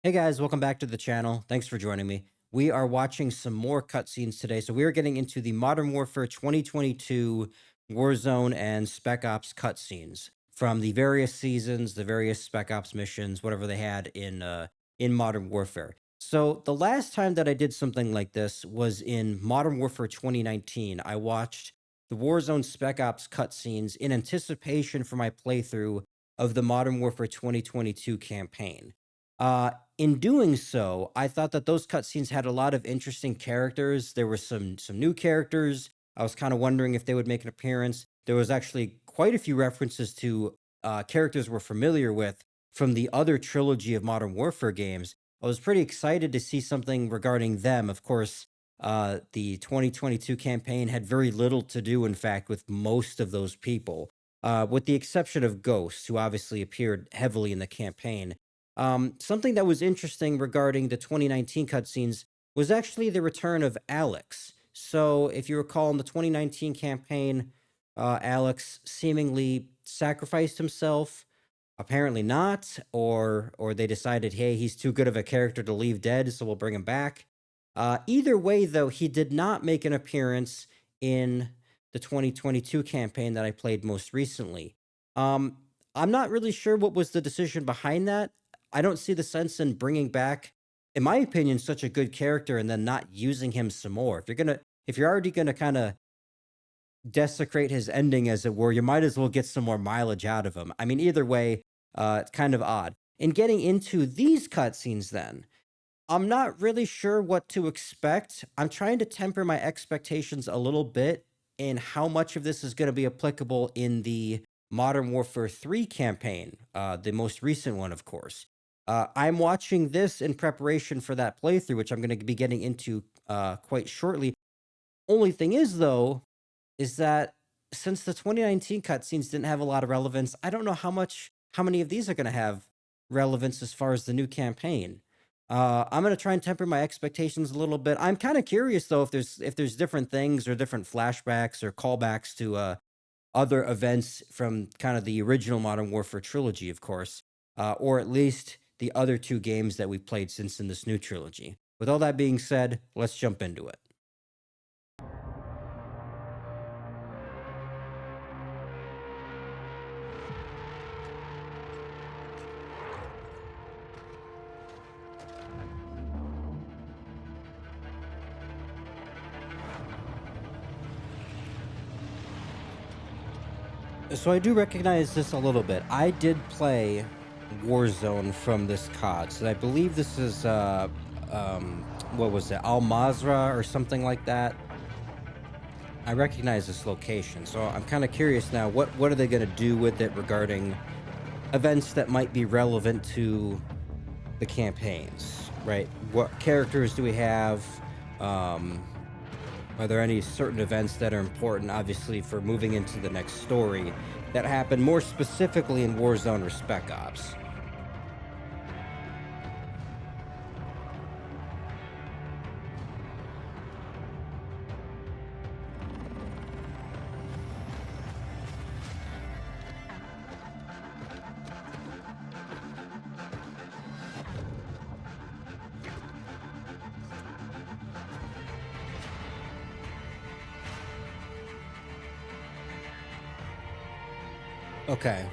Hey guys, welcome back to the channel. Thanks for joining me. We are watching some more cutscenes today. So we are getting into the Modern Warfare 2022 Warzone and Spec Ops cutscenes from the various seasons, the various Spec Ops missions, whatever they had in Modern Warfare. So the last time that I did something like this was in Modern Warfare 2019. I watched the Warzone Spec Ops cutscenes in anticipation for my playthrough of the Modern Warfare 2022 campaign. In doing so, I thought that those cutscenes had a lot of interesting characters. There were some new characters. I was kind of wondering if they would make an appearance. There was actually quite a few references to characters we're familiar with from the other trilogy of Modern Warfare games. I was pretty excited to see something regarding them. Of course, the 2022 campaign had very little to do, in fact, with most of those people, with the exception of Ghost, who obviously appeared heavily in the campaign. Something that was interesting regarding the 2019 cutscenes was actually the return of Alex. So, if you recall in the 2019 campaign, Alex seemingly sacrificed himself. Apparently not, or they decided, hey, he's too good of a character to leave dead, so we'll bring him back. Either way, though, he did not make an appearance in the 2022 campaign that I played most recently. Um, I'm not really sure what was the decision behind that. I don't see the sense in bringing back, in my opinion, such a good character and then not using him some more. If you're already gonna kind of desecrate his ending, as it were, you might as well get some more mileage out of him. I mean, either way, it's kind of odd. In getting into these cutscenes, then, I'm not really sure what to expect. I'm trying to temper my expectations a little bit in how much of this is going to be applicable in the Modern Warfare 3 campaign, the most recent one, of course. I'm watching this in preparation for that playthrough, which I'm going to be getting into quite shortly. Only thing is, though, is that since the 2019 cutscenes didn't have a lot of relevance, I don't know how many of these are going to have relevance as far as the new campaign. I'm going to try and temper my expectations a little bit. I'm kind of curious though if there's different things or different flashbacks or callbacks to other events from kind of the original Modern Warfare trilogy, of course, or at least the other two games that we've played since in this new trilogy. With all that being said, let's jump into it. So I do recognize this a little bit. I did play Warzone from this COD. So I believe this is what was it? Al Mazrah or something like that. I recognize this location. So I'm kind of curious now, what are they going to do with it regarding events that might be relevant to the campaigns, right? What characters do we have? Um Are there any certain events that are important, obviously, for moving into the next story that happen more specifically in Warzone or Spec Ops? Okay,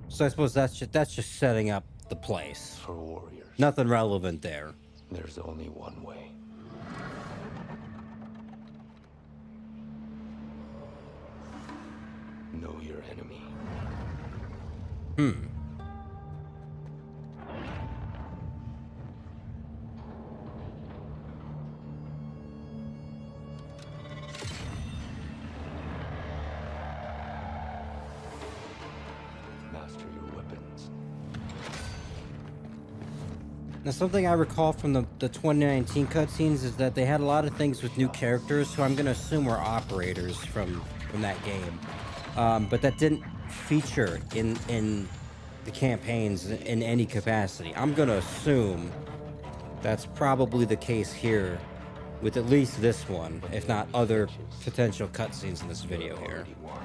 so I suppose that's just setting up the place. For warriors, Nothing relevant there. there's only one way. Know your enemy. Hmm. Master your weapons. Now, something I recall from the 2019 cutscenes is that they had a lot of things with new characters, who I'm going to assume were operators from that game. But that didn't feature in the campaigns in any capacity. I'm going to assume that's probably the case here with at least this one, if not other potential cutscenes in this video here. Already won.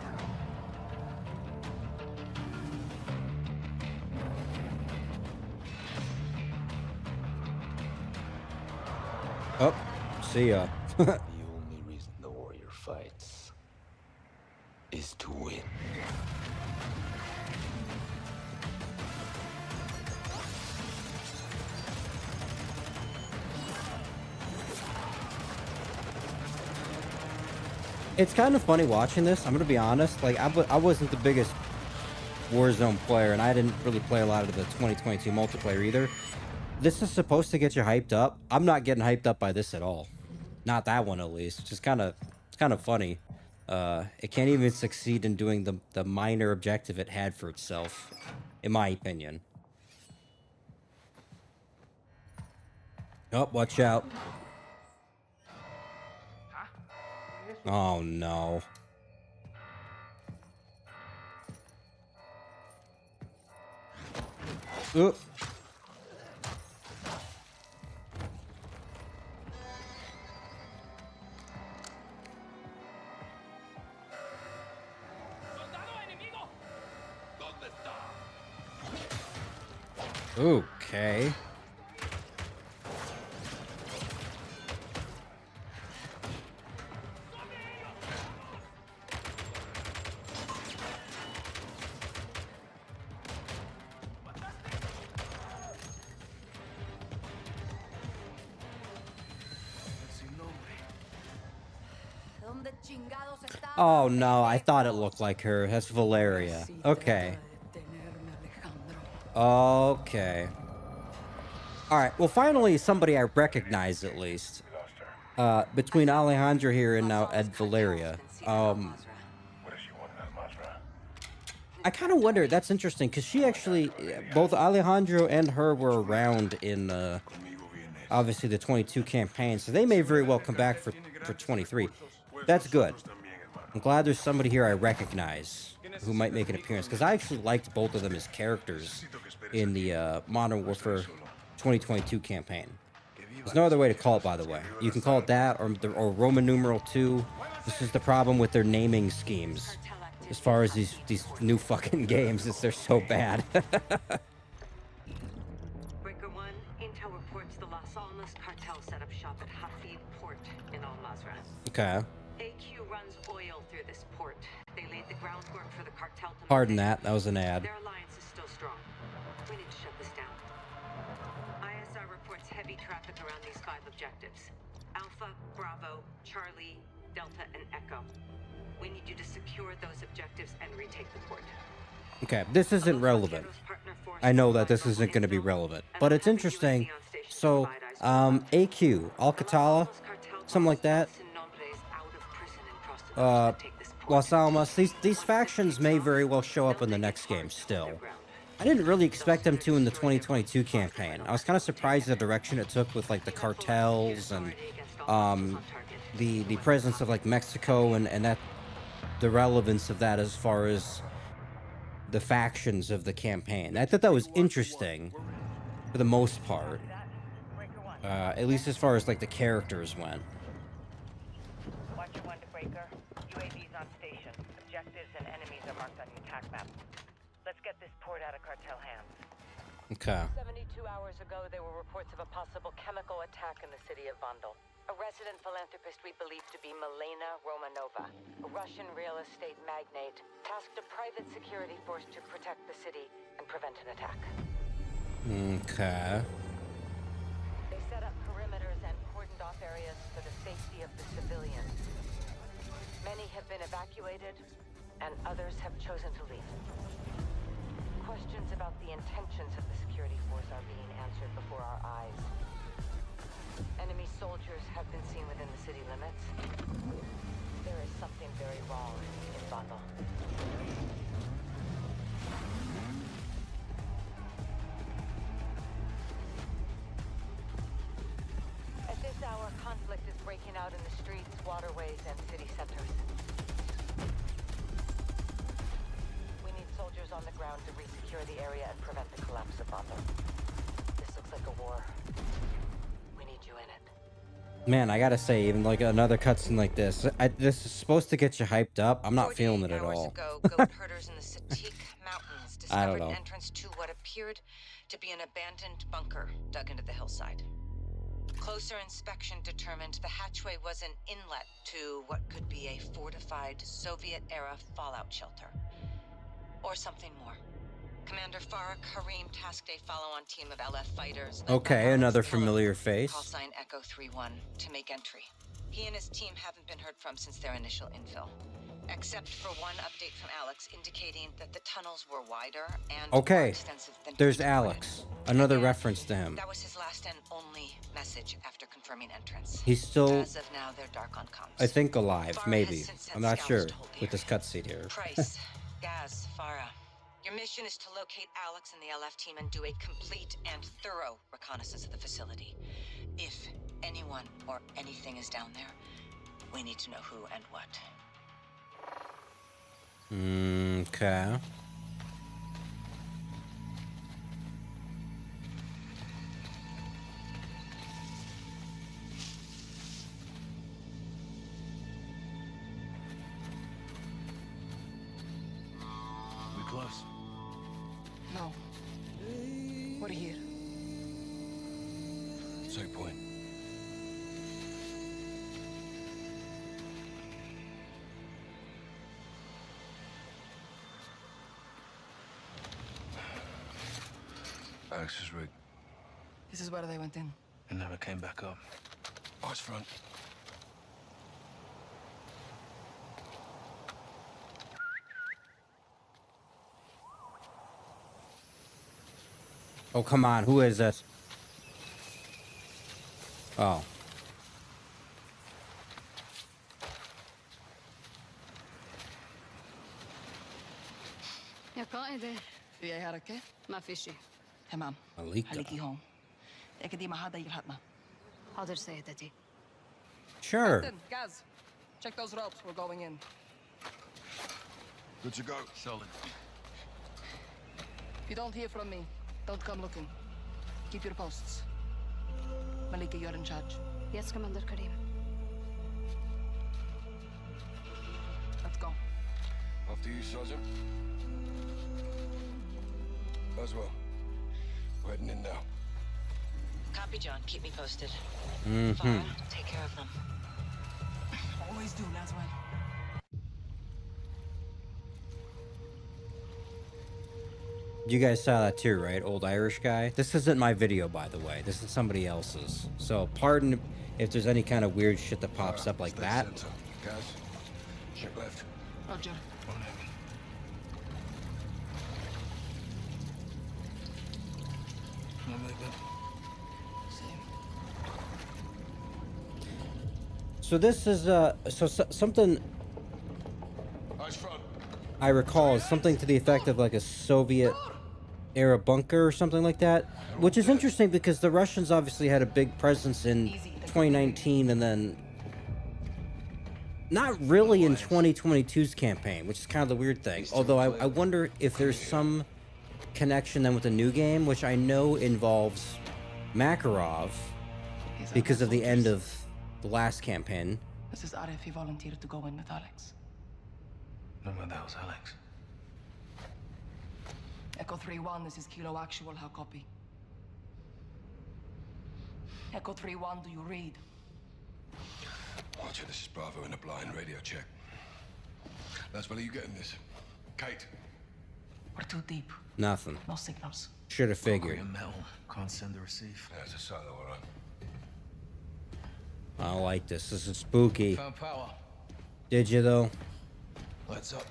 Oh, see ya. The only reason the warrior fights is to win. It's kind of funny watching this. I'm gonna be honest. Like, I wasn't the biggest Warzone player, and I didn't really play a lot of the 2022 multiplayer either. This is supposed to get you hyped up. I'm not getting hyped up by this at all. Not that one, at least. It's just it's kind of funny. It can't even succeed in doing the minor objective it had for itself, in my opinion. Oh, watch out. Oh, no. Oop. Okay. Oh no, I thought it looked like her. That's Valeria. Okay. Okay. All right. Well, finally, somebody I recognize at least. Between Alejandro here and now Ed Valeria. I kind of wonder. That's interesting because she actually, both Alejandro and her were around in obviously the 22 campaign, so they may very well come back for 23. That's good. I'm glad there's somebody here I recognize who might make an appearance because I actually liked both of them as characters in the Modern Warfare 2022 campaign. There's no other way to call it, by the way. You can call it that or Roman numeral 2. This is the problem with their naming schemes. As far as these new fucking games, is they're so bad. Breaker 1, intel reports the Las Almas cartel set up shop at Hafid Port in Al-Mazrah. Okay. AQ runs oil through this port. They laid the groundwork for the cartel to Pardon that. That was an ad. Their alliance is still strong. We need to shut this down. ISR reports heavy traffic around these 5 objectives. Alpha, Bravo, Charlie, Delta, and Echo. We need you to secure those objectives and retake the port. Okay, this isn't relevant. I know that this isn't going to be relevant, but it's interesting. So, AQ, Alcatala, something like that. Las Almas, these factions may very well show up in the next game still. I didn't really expect them to in the 2022 campaign. I was kind of surprised the direction it took with like the cartels and the presence of like Mexico and that the relevance of that as far as the factions of the campaign. I thought that was interesting for the most part. At least as far as like the characters went. Watch 1 to Breaker. UAVs on station. Objectives and enemies are marked on your attack map. Let's get this port out of cartel hands. Okay. 72 hours ago, there were reports of a possible chemical attack in the city of Vandal. A resident philanthropist we believe to be Milena Romanova, a Russian real estate magnate, tasked a private security force to protect the city and prevent an attack. Okay. They set up perimeters and cordoned off areas for the safety of the civilians. Many have been evacuated, and others have chosen to leave. Questions about the intentions of the security force are being answered before our eyes. Enemy soldiers have been seen within the city limits. There is something very wrong in Vandal. At this hour, conflict is breaking out in the streets, waterways, and city centers. We need soldiers on the ground to resecure the area and prevent the collapse of Vandal. This looks like a war. You in it. Man, I gotta say, even like another cutscene like this, this is supposed to get you hyped up. I'm not feeling it at all. Ago, goat herders in the Satik Mountains discovered an entrance to what appeared to be an abandoned bunker dug into the hillside. Closer inspection determined the hatchway was an inlet to what could be a fortified Soviet-era fallout shelter. Or something more. Commander Farah Karim tasked a follow-on team of LF fighters led by Okay, Alex another Pillow, familiar call face. sign Echo 3-1, to make entry. He and his team haven't been heard from since their initial infill. Except for one update from Alex indicating that the tunnels were wider and more Okay, extensive than there's first reported. Alex. Another Again, reference to him. That was his last and only message after confirming entrance. He's still, As of now, they're dark on comms. I think, alive, Farah has maybe. since sent I'm not scouts sure to hold the with this area. cutscene here. Price, Gaz, Farah. Your mission is to locate Alex and the LF team and do a complete and thorough reconnaissance of the facility. If anyone or anything is down there, we need to know who and what. Okay. We close? No. We're here. Same point. Alex's rig. This is where they went in. And never came back up. Eyes front. Oh, come on. Who is this? Oh. يا قائدة في أي حركة؟ ما في شيء. تمام. Malika. خليكي هون. تأكدي ما حدا يلحقنا. حاضر سيدتي. Sure. Captain, Gaz, check those ropes. We're going in. Good to go. Solid. If you don't hear from me, don't come looking. Keep your posts. Malika, you're in charge. Yes, Commander Karim. Let's go. After you, Sergeant. As well. We're heading in now. Copy, John. Keep me posted. Mm-hmm. Farah, take care of them. Always do, Laswell. You guys saw that too, right? Old Irish guy. This isn't my video, by the way. This is somebody else's. So pardon if there's any kind of weird shit that pops up like Stay that. center. Gaz, check left. Roger. On him. No movement. Same. So this is something Eyes front. I recall is something to the effect of like a Soviet era bunker or something like that, which is interesting because the Russians obviously had a big presence in 2019 and then not really in 2022's campaign, which is kind of the weird thing. Although I wonder if there's some connection then with the new game, which I know involves Makarov These are because my of the end soldiers. of the last campaign. This is Arif. He volunteered to go in with Alex. No, where the hell's Alex? Echo 3-1, this is Kilo Actual. How copy? Echo 3-1, do you read? Roger, this is Bravo in a blind radio check. Laswell, are you getting this? Kate. We're too deep. Nothing. No signals. Should have figured. Metal. Can't send or receive. Yeah, it's a silo, all right. I don't like this. This is spooky. Found power. Did you though? Lights up.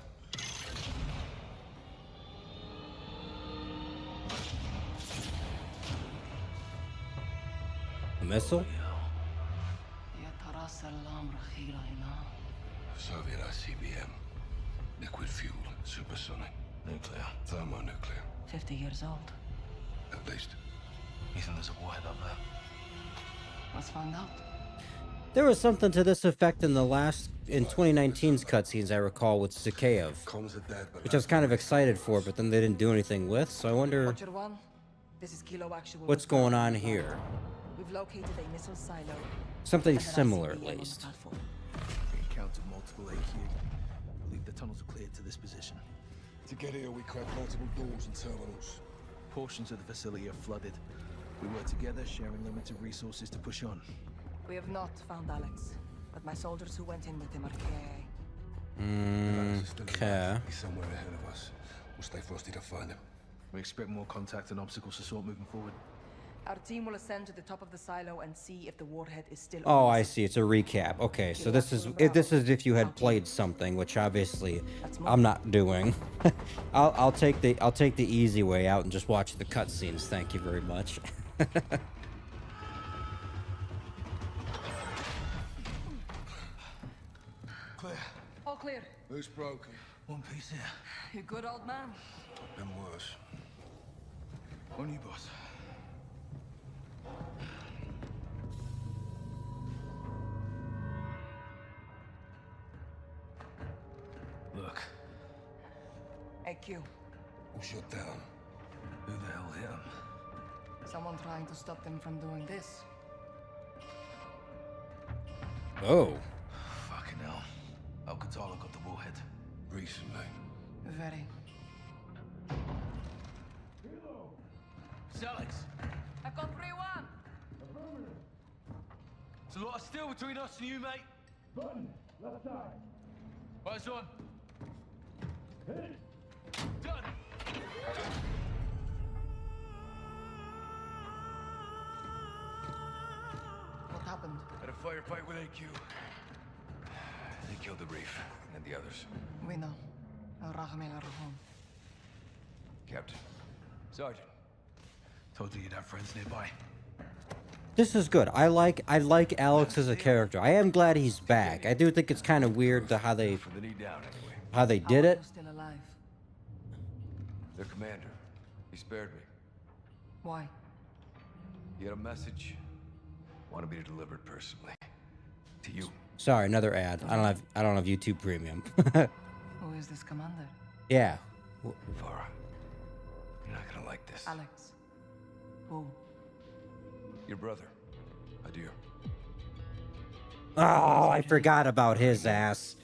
A missile? يا ترى سلام رخيلة هنا. Soviet ICBM. Liquid fuel. Supersonic. Nuclear. Thermonuclear. 50 years old. At least. You think there's a warhead up there? Let's find out. There was something to this effect in 2019's cutscenes, I recall, with Zakhaev, Comms are dead, but which I was kind of excited for, but then they didn't do anything with, so I wonder Roger 1, this is Kilo Actual. what's going on here. We've located a missile silo. Something and an similar, at ICBM on the least. platform. We encountered multiple AQ. Believe the tunnels are cleared to this position. to get here, we cracked multiple doors and terminals. Portions of the facility are flooded. We work together, sharing limited resources to push on. We have not found Alex, but my soldiers who went in with him are KIA. Alex is still Okay. alive. He's somewhere ahead of us. We'll stay frosty to find him. We expect more contact and obstacles to sort moving forward. Our team will ascend to the top of the silo and see if the warhead is still Oh, on I the see. It's a recap. Okay, so this is if you had played something, which obviously I'm not doing. I'll take the easy way out and just watch the cutscenes. Thank you very much. Clear. All clear. Who's broken? One piece here. You good, old man? Been worse. On you, boss. Look, AQ. Who shut down? who the hell hit him? Someone trying to stop them from doing this. Oh, Fucking hell. Alcatala got the warhead. Recently. Very. It's Alex. I've got 3-1. It's a lot of steel between us and you, mate. Button, left side. Eyes on. Hit. Done. What happened? Had a firefight with AQ. They killed the Reef and the others. We know. Rahmel Rahom. Captain. Sergeant. Told you you'd have friends nearby. this is good. I like Alex as a character. I am glad he's back. I do think it's kind of weird how they From the knee down, anyway. did How are it. you still alive? Their commander. He spared me. Why? He had a message. Wanted me to deliver it personally. To you. Sorry, another ad. I don't have YouTube Premium. Who is this commander? Yeah. Farah. You're not gonna like this. Alex. Who? Your brother. Adir. Oh, I forgot about his ass.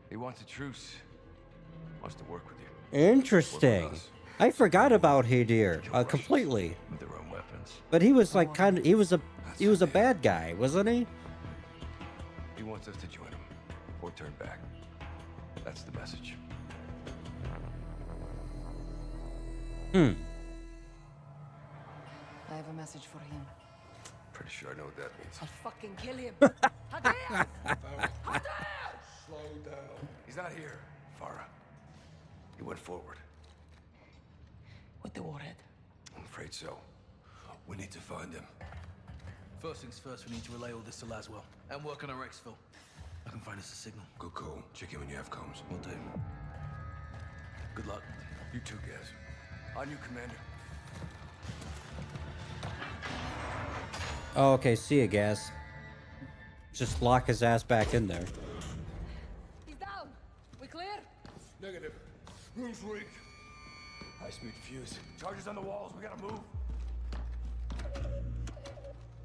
He wants a truce. Wants to work with you. Interesting. us. I forgot about Hadir completely. With their own weapons. But he was like he was a bad guy, wasn't he? He wants us to join him. Or turn back. That's the message. Hmm. I have a message for him. Pretty sure I know what that means. I'll fucking kill him. Hadir! Slow down. He's not here, Farah. He went forward. With the warhead. I'm afraid so. We need to find him. First things first, we need to relay all this to Laswell and work on our exfil. I can find us a signal. Good call. Check in when you have comms. Will do. Good luck. You too, guys. On you, Commander. Oh, okay. See ya, Gas. Just lock his ass back in there. He's down. We clear? Negative. Room's weak. High-speed fuse. Charges on the walls. We gotta move.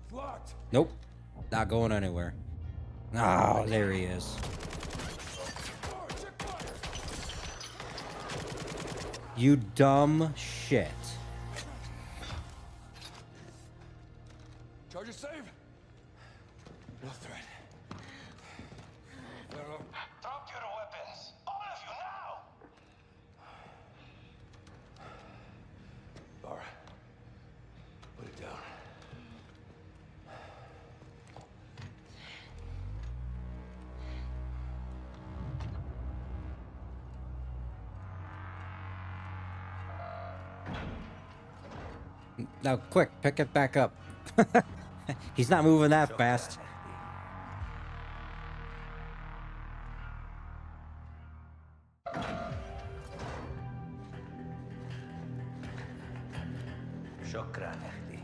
It's locked. Nope. Not going anywhere. Oh, there he is. Fire, check fire. You dumb shit. Charges safe. No threat. Pharaoh. Drop your weapons. All of you now! Farah. Put it down. Now, quick, pick it back up. He's not moving that fast. شكرا اختي.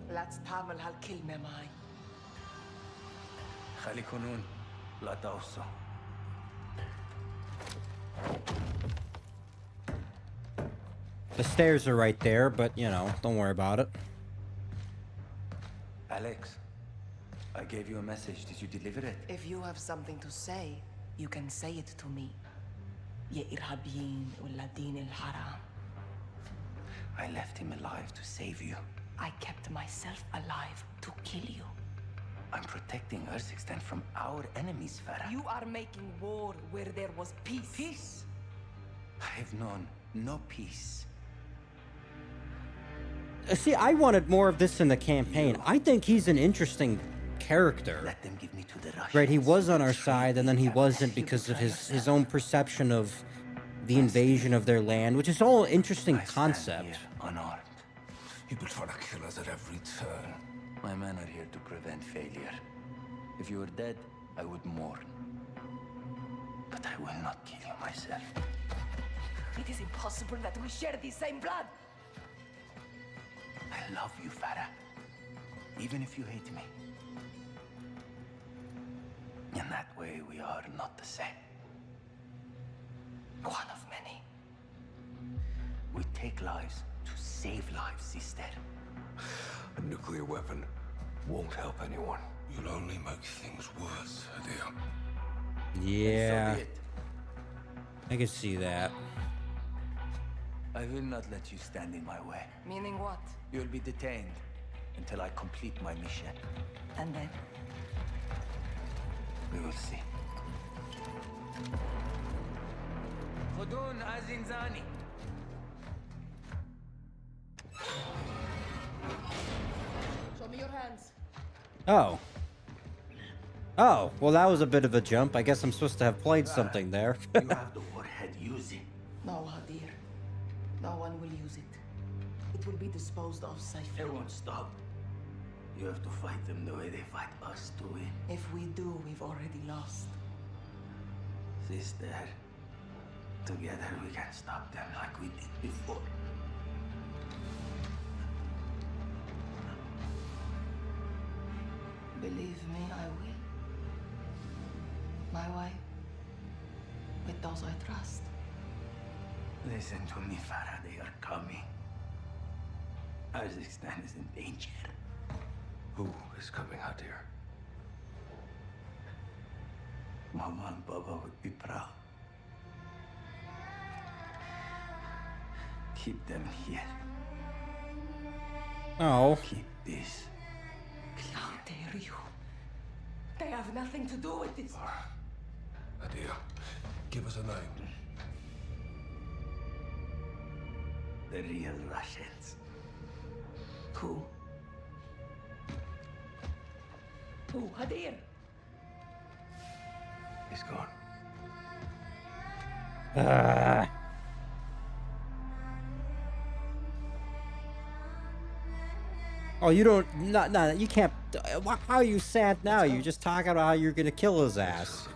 لا تستعمل هالكلمة معي. خلي يكونون لا توصوا. The stairs are right there, but, you know, don't worry about it. Alex, I gave you a message. Did you deliver it? If you have something to say, you can say it to me. يا إرهابيين ولا دين الحرام. I left him alive to save you. I kept myself alive to kill you. I'm protecting Urzikstan from our enemies, Farah. You are making war where there was peace. Peace? I've known no peace. See, I wanted more of this in the campaign. I think he's an interesting character. Let them give me to the Russians. Right, he was on our Betray side, and then he me wasn't you because of betray his yourself. own perception of the invasion of their land, which is all an interesting I stand concept. here unarmed. You've been trying to kill us at every turn. My men are here to prevent failure. If you were dead, I would mourn. But I will not kill you myself. It is impossible that we share the same blood. I love you, Farah. Even if you hate me. In that way, we are not the same. One of many. We take lives to save lives, sister. A nuclear weapon won't help anyone. You'll only make things worse, Hadir. Yeah, So be it. I can see that. I will not let you stand in my way. Meaning what? You'll be detained until I complete my mission. And then? We will see. Khudun Azinzani. Show me your hands. Oh. Oh, well, that was a bit of a jump. I guess I'm supposed to have played something there. You have the warhead. Use it. No, Hadir. No one will use it. It will be disposed of safely. It won't stop. You have to fight them the way they fight us to win. If we do, we've already lost. Sister, together we can stop them like we did before. Believe me, I will. My way. With those I trust. Listen to me, Farah. They are coming. Urzikstan is in danger. Who is coming, Hadir? Mama and Baba would be proud. Keep them here. Oh. Keep this. How dare you? They have nothing to do with this. Hadir, give us a name. The real Russians. Who? Who? Hadir? He's gone. Oh, you don't. No, you can't. How are you sad now? You're just talking about how you're gonna kill his ass.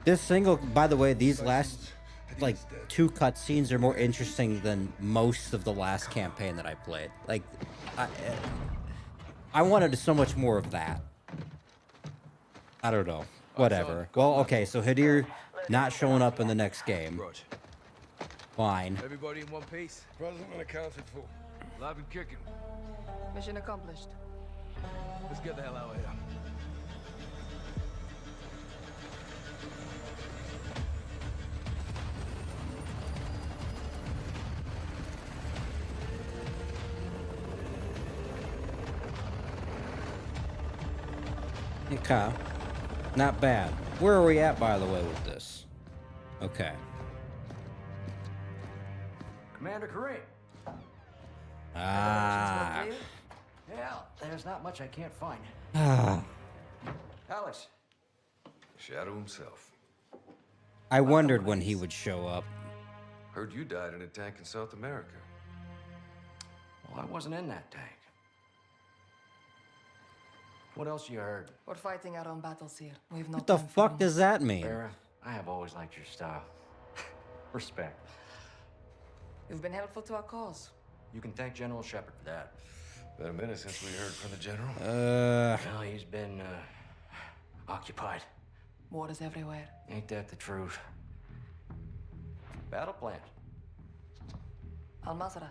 This single, by the way, these last like 2 cutscenes are more interesting than most of the last campaign that I played. Like, I wanted so much more of that. I don't know. Whatever. Well, okay, so Hadir not showing up in the next game. Roger. Fine. Everybody in one piece. Present and accounted for. Live and kicking. Mission accomplished. Let's get the hell out of here. Okay. Not bad. Where are we at, by the way, with this? Okay. Commander Kareem. Ah. Yeah, there's not much I can't find. Ah. Alex, Shadow himself. I wondered when he would show up. Heard you died in a tank in South America. well, I wasn't in that tank. What else you heard? We're fighting our own battles here. We have no What the time for fuck rumors. does that mean? Farah, I have always liked your style. Respect. You've been helpful to our cause. You can thank General Shepard for that. Been a minute since we heard from the general. Well, he's been, occupied. War is everywhere. Ain't that the truth? Battle plans. Al-Mazrah.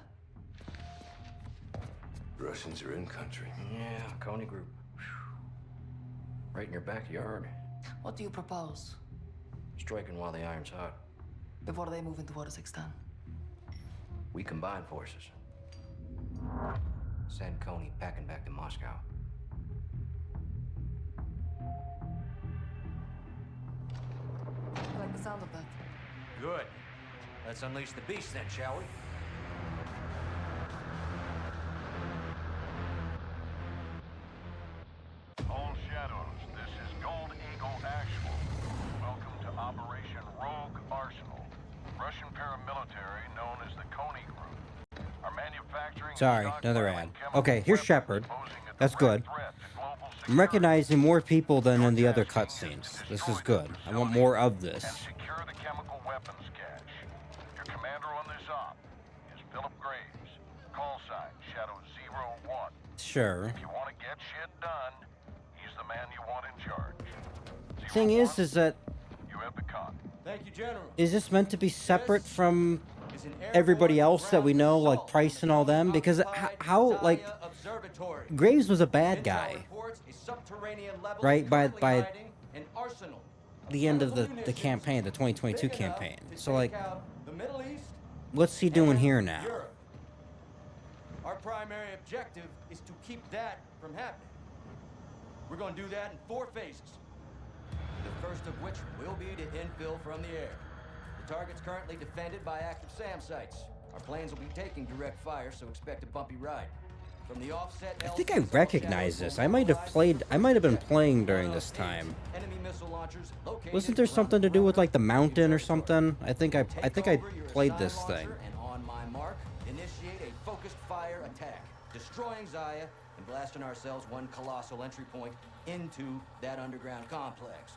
Russians are in country. Yeah, Coney Group. Right in your backyard. What do you propose? Striking while the iron's hot. Before they move into Urzikstan. We combine forces. Send Coney packing back to Moscow. I like the sound of that. Good. Let's unleash the beast then, shall we? All Shadows, this is Gold Eagle Actual. Welcome to Operation Rogue Arsenal. Russian paramilitary known as the Coney Group. Our manufacturing Sorry, and another stockpiling ad. chemical Okay, here's weapons Shepard. posing a That's direct good. threat to global I'm security. recognizing more people than in the Your other task is cutscenes. to This destroy is good. the I want facility more of and this. secure the chemical weapons cache. Your commander on this op is Philip Graves. Call sign Shadow 01. Sure. If you want to get shit done, he's the man you want in charge. Thing 01, is that you have the con. Thank you, General. is this meant to be separate from Is an everybody airborne else that we ground know, like assault Price on and the all them? newly Because occupied how like Zaya Observatory. Graves was a bad Intel guy, reports a subterranean level right? is By currently hiding an arsenal of the end of chemical the munitions campaign, the 2022 big enough campaign. to So take like, out the Middle East what's he doing and here now? Europe. Our primary objective is to keep that from happening. We're going to do that in 4 phases. The first of which will be to infill from the air. The target's currently defended by active SAM sites. Our planes will be taking direct fire, so expect a bumpy ride. From the offset, I think I recognize this. I might have been playing during this time. Enemy missile launchers located Wasn't there around something the to do with perimeter like the of mountain or territory. something? I think I Take over your played assigned this thing. launcher and on my mark, initiate a focused fire attack, destroying Zaya and blasting ourselves one colossal entry point into that underground complex.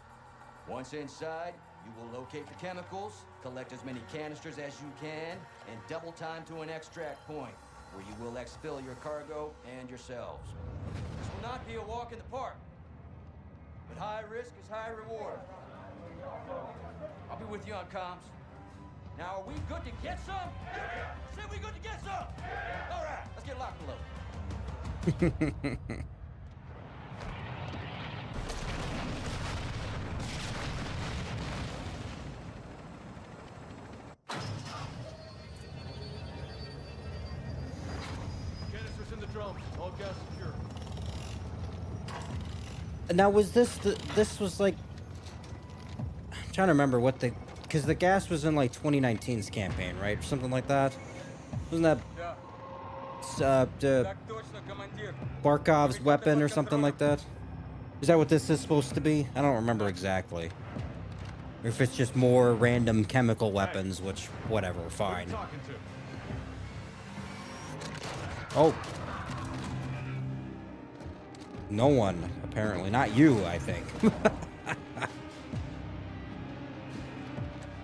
Once inside, you will locate the chemicals, collect as many canisters as you can, and double time to an extract point, where you will exfil your cargo and yourselves. This will not be a walk in the park, but high risk is high reward. I'll be with you on comms. Now, are we good to get some? Say we good to get some! All right, let's get locked and loaded. Canisters in the drums. All gas secure. Now was this was like, I'm trying to remember what because the gas was in like 2019's campaign, right? Or something like that. Wasn't that the Barkov's weapon or something like that? Is that what this is supposed to be? I don't remember exactly. Or if it's just more random chemical weapons, which whatever, fine. Talking to. Oh. No one, apparently. Not you, I think.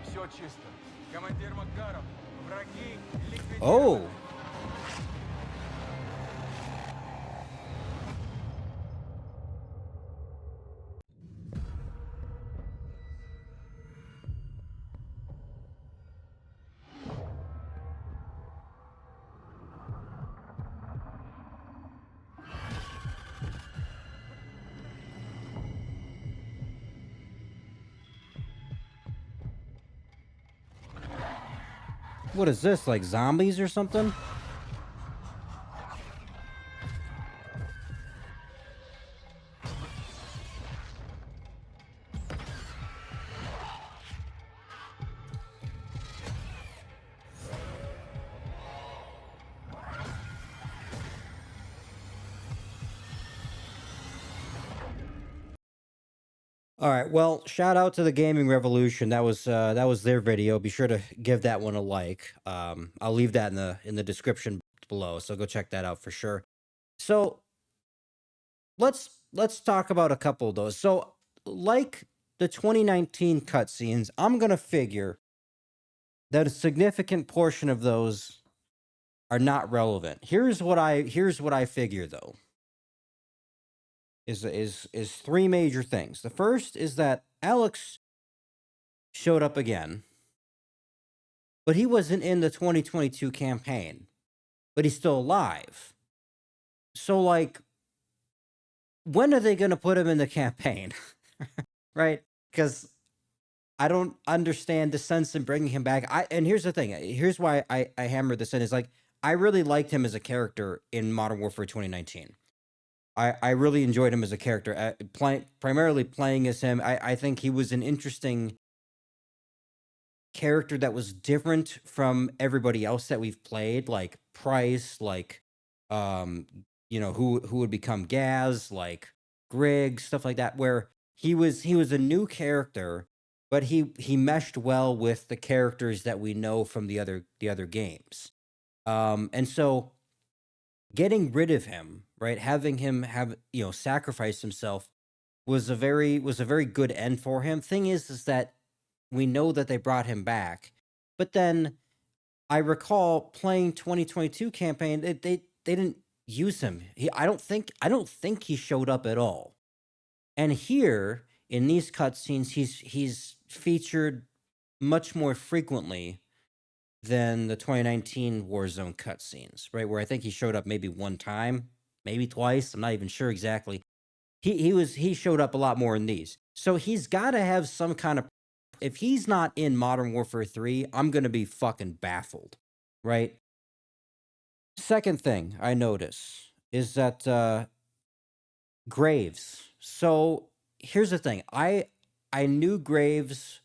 Все чисто. Командир Макаров. Враги ликвидированы. Oh. What is this, like zombies or something? All right. Well, shout out to the Gaming Revolution. That was their video. Be sure to give that one a like. I'll leave that in the description below. So go check that out for sure. So let's talk about a couple of those. So like the 2019 cutscenes, I'm gonna figure that a significant portion of those are not relevant. Here's what I figure though. Is 3 major things. The first is that Alex showed up again, but he wasn't in the 2022 campaign, but he's still alive. So like, when are they going to put him in the campaign? Right? Because I don't understand the sense in bringing him back. And here's the thing. Here's why I hammered this in is like I really liked him as a character in Modern Warfare 2019. I really enjoyed him as a character. Primarily playing as him. I think he was an interesting character that was different from everybody else that we've played, like Price, like who would become Gaz, like Griggs, stuff like that, where he was a new character, but he meshed well with the characters that we know from the other games. And so getting rid of him, right, having him have sacrifice himself was a very good end for him. Thing is that we know that they brought him back, but then I recall playing 2022 campaign. They didn't use him. I don't think he showed up at all. And here in these cutscenes, he's featured much more frequently than the 2019 Warzone cutscenes, right? Where I think he showed up maybe one time, maybe twice. I'm not even sure exactly. He showed up a lot more in these. So he's got to have some kind of. If he's not in Modern Warfare 3, I'm gonna be fucking baffled, right? Second thing I notice is that Graves. So here's the thing. I knew Graves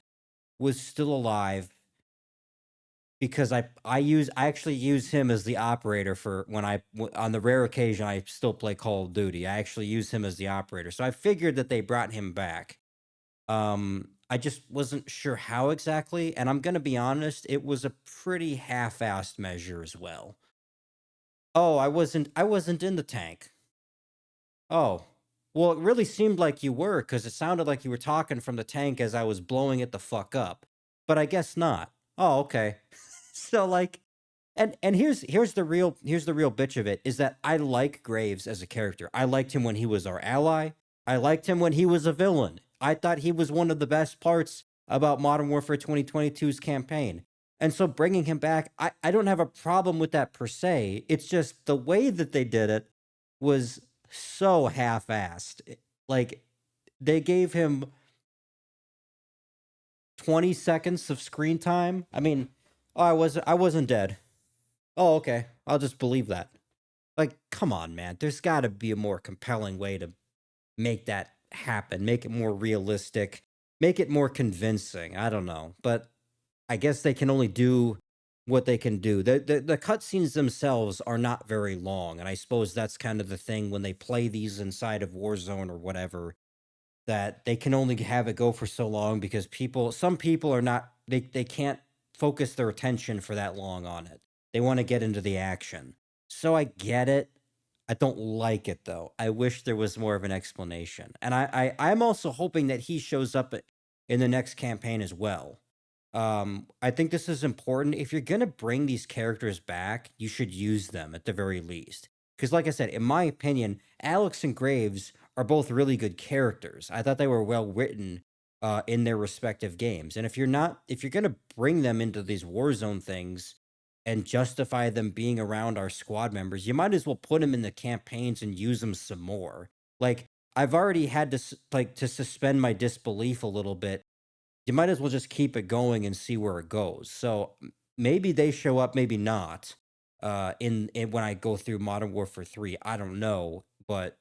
was still alive because I actually use him as the operator for when on the rare occasion I still play Call of Duty. I actually use him as the operator. So I figured that they brought him back. I just wasn't sure how exactly, and I'm gonna be honest, it was a pretty half-assed measure as well. Oh, I wasn't in the tank. Oh. Well, it really seemed like you were, because it sounded like you were talking from the tank as I was blowing it the fuck up. But I guess not. Oh, okay. So like and here's the real bitch of it is that I like Graves as a character. I liked him when he was our ally. I liked him when he was a villain. I thought he was one of the best parts about Modern Warfare 2022's campaign. And so bringing him back, I don't have a problem with that per se. It's just the way that they did it was so half-assed. Like they gave him 20 seconds of screen time. I mean, oh, I wasn't dead. Oh, okay. I'll just believe that. Like, come on, man. There's got to be a more compelling way to make that happen, make it more realistic, make it more convincing. I don't know, but I guess they can only do what they can do. The cutscenes themselves are not very long, and I suppose that's kind of the thing when they play these inside of Warzone or whatever, that they can only have it go for so long because some people are not they can't focus their attention for that long on it. They want to get into the action. So I get it. I don't like it though. I wish there was more of an explanation. And I'm also hoping that he shows up in the next campaign as well. I think this is important. If you're gonna bring these characters back, you should use them at the very least. Because, like I said, in my opinion, Alex and Graves are both really good characters. I thought they were well written in their respective games. And if you're gonna bring them into these Warzone things and justify them being around our squad members, you might as well put them in the campaigns and use them some more. Like I've already had to suspend my disbelief a little bit. You might as well just keep it going and see where it goes. So maybe they show up, maybe not. In when I go through Modern Warfare 3, I don't know, but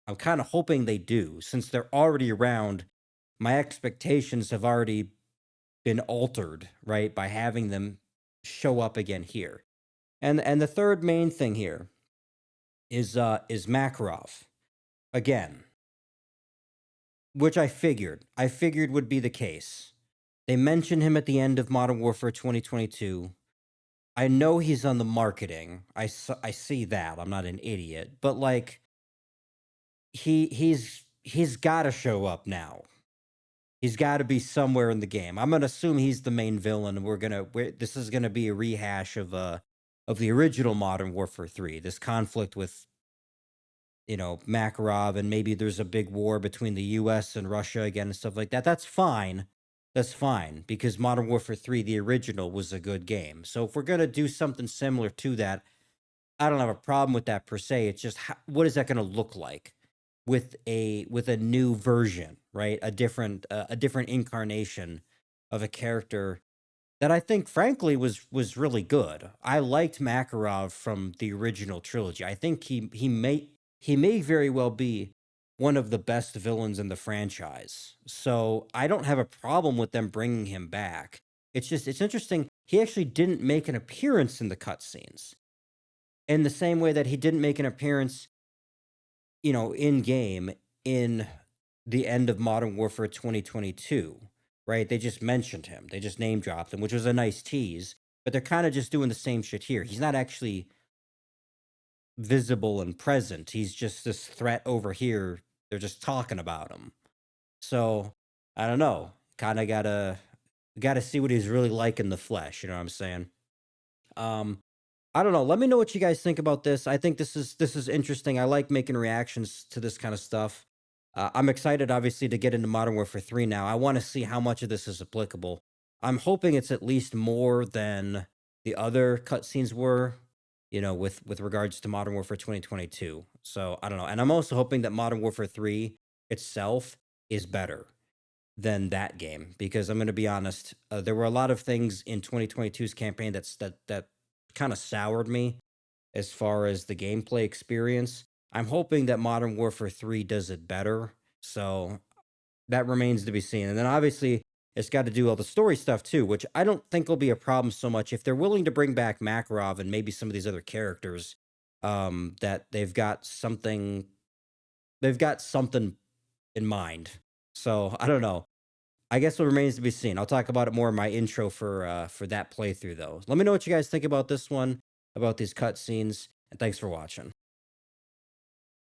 I'm kind of hoping they do. Since they're already around, my expectations have already been altered, right, by having them show up again here. And the third main thing here is Makarov. Again, which I figured would be the case. They mention him at the end of Modern Warfare 2022. I know he's on the marketing. I see that. I'm not an idiot, but like he's got to show up now. He's got to be somewhere in the game. I'm gonna assume he's the main villain, and this is gonna be a rehash of the original Modern Warfare 3. This conflict with Makarov, and maybe there's a big war between the U.S. and Russia again and stuff like that. That's fine. That's fine because Modern Warfare 3, the original, was a good game. So if we're gonna do something similar to that, I don't have a problem with that per se. It's just what is that gonna look like with a new version, right? A different incarnation of a character that I think, frankly, was really good. I liked Makarov from the original trilogy. I think he may very well be one of the best villains in the franchise. So I don't have a problem with them bringing him back. It's just it's interesting. He actually didn't make an appearance in the cutscenes in the same way that he didn't make an appearance, in game in the end of Modern Warfare 2022, right? They just mentioned him. They just name dropped him, which was a nice tease, but they're kind of just doing the same shit here. He's not actually visible and present. He's just this threat over here. They're just talking about him. So, I don't know. Kind of gotta see what he's really like in the flesh, you know what I'm saying? Um I don't know. Let me know what you guys think about this. I think this is interesting. I like making reactions to this kind of stuff. I'm excited, obviously, to get into Modern Warfare 3 now. I want to see how much of this is applicable. I'm hoping it's at least more than the other cutscenes were, with regards to Modern Warfare 2022. So I don't know. And I'm also hoping that Modern Warfare 3 itself is better than that game, because I'm going to be honest, there were a lot of things in 2022's campaign that kind of soured me as far as the gameplay experience. I'm hoping that Modern Warfare 3 does it better. So that remains to be seen. And then obviously it's got to do all the story stuff too, which I don't think will be a problem so much if they're willing to bring back Makarov and maybe some of these other characters, that they've got something in mind. So I don't know. I guess what remains to be seen. I'll talk about it more in my intro for that playthrough, though. Let me know what you guys think about this one, about these cutscenes, and thanks for watching.